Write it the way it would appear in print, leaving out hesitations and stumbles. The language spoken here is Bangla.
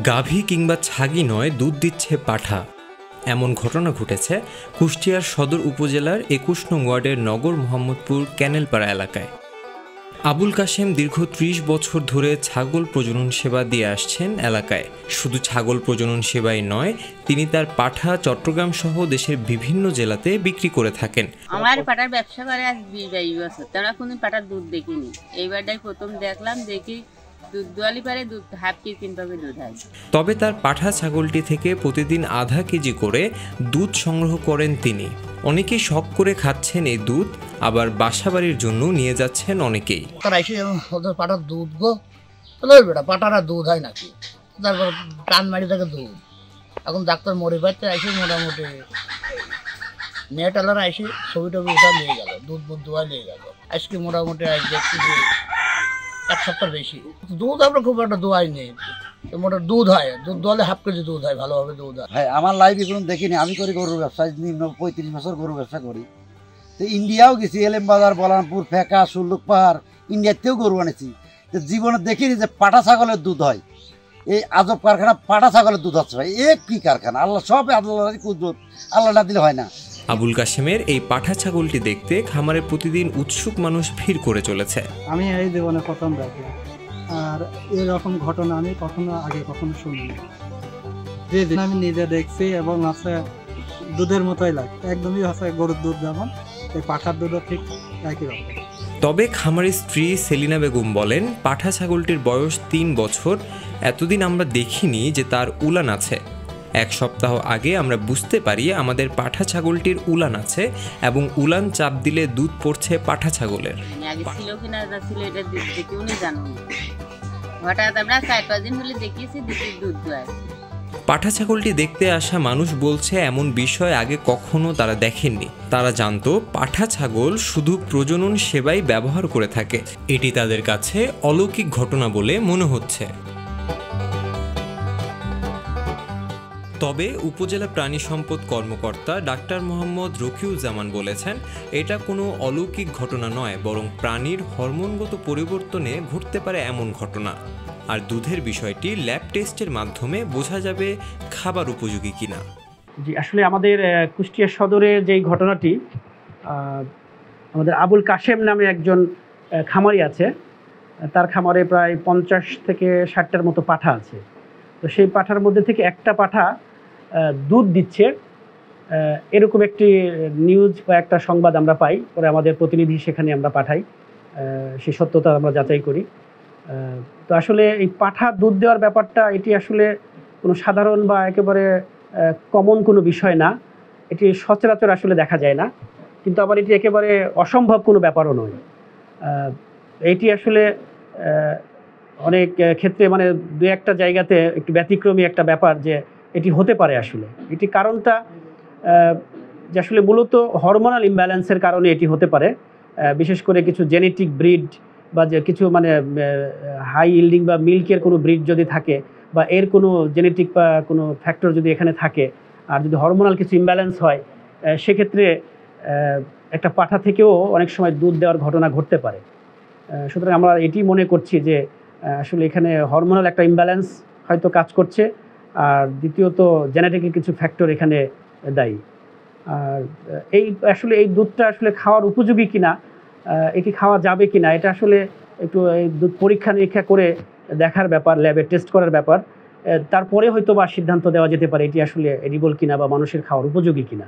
গাভী কিংবা ছাগি নয়, দুধ দিচ্ছে পাঠা। এমন ঘটনা ঘটেছে কুষ্টিয়ার সদর উপজেলার ২১ নং ওয়ার্ডের নগর মোহাম্মদপুর ক্যানেলপাড়া এলাকায়। আবুল কাশেম দীর্ঘ ৩০ বছর ধরে ছাগল প্রজনন সেবা দিয়ে আসছেন এলাকায়। শুধু ছাগল প্রজনন সেবাই নয়, তিনি তার পাঠা চট্টগ্রাম সহ দেশের বিভিন্ন জেলাতে বিক্রি করে থাকেন। আমার পাঠার ব্যবসা করে আজ ২২ বছর, তারা কোনো পাঠার দুধ দেখিনি। এইবারটাই প্রথম দেখলাম, দেখি দুধ দোয়ালি পারে দুধ হাফ কেজি কিনভাবে দুধ হয়। তবে তার পাঠা ছাগলটি থেকে প্রতিদিন আধা কেজি করে দুধ সংগ্রহ করেন তিনি। অনেকেই শখ করে খাচ্ছেন এই দুধ, আবার বাসাবাড়ির জন্য নিয়ে যাচ্ছেন অনেকেই। পাঠার দুধ গো বেটা, পাঠারা দুধ হয় নাকি? তারপর টানমারি থেকে দুধ, এখন ডাক্তার মরে পাচ্ছে আইসে মোটামুটি মেয়েটালারা আইসে ছবি টবি উঠা নিয়ে গেল, দুধ বুধ দোয়া নিয়ে গেল। আজকে মোটামুটি দেখছি যে ১ সপ্তাহ বেশি দুধ আমরা খুব একটা দোয়াই নেই। মোটা দুধ হয়, দুধ দোয়ালে হাফ কেজি দুধ হয়, ভালোভাবে দুধ হয়। হ্যাঁ, আমার লাইফে কোনো দেখিনি। আমি করি গরুর ব্যবসা, ৩৫ বছর গরুর ব্যবসা করি। তো ইন্ডিয়াও গেছি, এলএম বাজার, বলানপুর, ফেকা, সুল্লুক পাহাড়, ইন্ডিয়াতেও গরু আনেছি। তো জীবনে দেখিনি যে পাঠা ছাগলের দুধ হয়। এই আজব কারখানা পাঠা ছাগলের দুধ হচ্ছে ভাই, এ কি কারখানা! আল্লাহ সব আল্লাহ কুদরত, আল্লাহ না দিলে হয় না। আবুল কাশেমের এই পাঠা ছাগলটি দেখতে খামারে প্রতিদিন উৎসুক মানুষ ভিড় করে চলেছে। আমি এই জীবনে প্রথম দেখি, আর এরকম ঘটনা আমি কখনো শুনিনি। যেদিন আমি নিজে দেখছি এবং আছে দুধের মতোই লাগে, একদমই আছে গরুর দুধ যেমন, এই পাঠার দুধও ঠিক একই রকম। তবে খামারের স্ত্রী সেলিনা বেগম বলেন, পাঠা ছাগলটির বয়স ৩ বছর। এতদিন আমরা দেখিনি যে তার উলান আছে। ১ সপ্তাহ আগে আমরা বুঝতে পারি আমাদের পাঠা ছাগলটির উলান আছে এবং উলান চাপ দিলে দুধ পড়ছে পাঠা ছাগলের। ছিল কিনা ছিল এটা দেখে উনি জানেন, হঠাৎ আমরা ৪-৫ দিন হলে দেখিয়েছি দুধ দোয়ায়। পাঠা ছাগলটি দেখতে আসা মানুষ বলছে এমন বিষয় আগে কখনো তারা দেখেননি। তারা জানতো পাঠা ছাগল শুধু প্রজনন সেবাই ব্যবহার করে থাকে। এটি তাদের কাছে অলৌকিক ঘটনা বলে মনে হচ্ছে। তবে উপজেলা প্রাণী সম্পদ কর্মকর্তা ডাক্তার মোহাম্মদ রকিউজ্জামান বলেছেন, এটা কোনো অলৌকিক ঘটনা নয়, বরং প্রাণীর হরমোনগত পরিবর্তনে ঘটতে পারে এমন ঘটনা। আর দুধের বিষয়টি ল্যাব টেস্টের মাধ্যমে বোঝা যাবে খাবার উপযোগী কিনা। জি, আসলে আমাদের কুষ্টিয়া সদরের যেই ঘটনাটি, আমাদের আবুল কাশেম নামে একজন খামারি আছে। তার খামারে প্রায় ৫০ থেকে ৬০টার মতো পাঠা আছে। তো সেই পাঠার মধ্যে থেকে একটা পাঠা দুধ দিচ্ছে, এরকম একটি নিউজ বা একটা সংবাদ আমরা পাই। পরে আমাদের প্রতিনিধি সেখানে আমরা পাঠাই, সেই সত্যতা আমরা যাচাই করি। তো আসলে এই পাঠা দুধ দেওয়ার ব্যাপারটা, এটি আসলে কোনো সাধারণ বা একেবারে কমন কোনো বিষয় না। এটি সচরাচর আসলে দেখা যায় না, কিন্তু আবার এটি একেবারে অসম্ভব কোনো ব্যাপারও নয়। এটি আসলে অনেক ক্ষেত্রে মানে দু একটা জায়গাতে একটু ব্যতিক্রমী একটা ব্যাপার যে এটি হতে পারে। আসলে এটি কারণটা যে আসলে মূলত হরমোনাল ইমব্যালেন্সের কারণে এটি হতে পারে। বিশেষ করে কিছু জেনেটিক ব্রিড বা যে কিছু মানে হাই ইল্ডিং বা মিল্কের কোনো ব্রিড যদি থাকে, বা এর কোনো জেনেটিক বা কোনো ফ্যাক্টর যদি এখানে থাকে, আর যদি হরমোনাল কিছু ইমব্যালেন্স হয়, সেক্ষেত্রে একটা পাঠা থেকেও অনেক সময় দুধ দেওয়ার ঘটনা ঘটতে পারে। সুতরাং আমরা এটি মনে করছি যে আসলে এখানে হরমোনাল একটা ইমব্যালেন্স হয়তো কাজ করছে, আর দ্বিতীয়ত জেনেটিক্যাল কিছু ফ্যাক্টর এখানে দায়ী। আর এই দুধটা আসলে খাওয়ার উপযোগী কিনা, এটি খাওয়া যাবে কিনা, এটা আসলে একটু এই দুধ পরীক্ষা নিরীক্ষা করে দেখার ব্যাপার, ল্যাবে টেস্ট করার ব্যাপার। তারপরে হয়তো বা সিদ্ধান্ত দেওয়া যেতে পারে এটি আসলে এডিবল কিনা বা মানুষের খাওয়ার উপযোগী কিনা।